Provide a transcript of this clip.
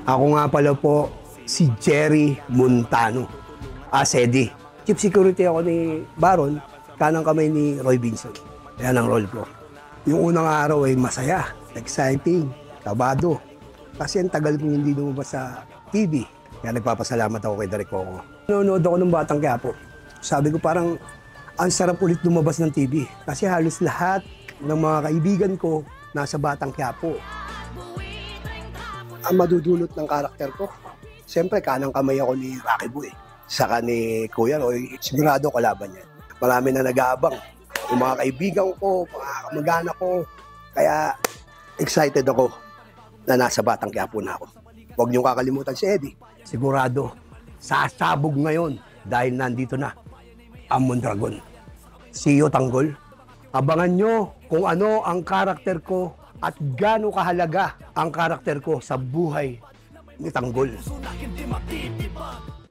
Ako nga pala po si Jerry Montano. Sedi. Chief security ako ni Baron, kanang kamay ni Roy Vincent. Yan ang role ko. Yung unang araw ay masaya, exciting, kabado. Kasi ang tagal kong hindi lumabas sa TV. Kaya nagpapasalamat ako kay Derek Coco. Nanonood ako ng Batang Quiapo. Sabi ko parang ang sarap ulit lumabas ng TV. Kasi halos lahat ng mga kaibigan ko nasa Batang Quiapo. Ang madudulot ng karakter ko, siyempre kanang kamay ako ni Rocky Boy. Saka ni Kuya Roy, sigurado kalaban niya. Marami na nag-aabang. Yung mga kaibigan ko, mga kamag-anak ko. Kaya excited ako na nasa Batang Quiapo na ako. Huwag niyong kakalimutan si Eddie. Sigurado, sasabog ngayon dahil nandito na ang Mondragon. See you, Tanggol. Abangan nyo kung ano ang karakter ko at gaano kahalaga ang karakter ko sa buhay ni Tanggol.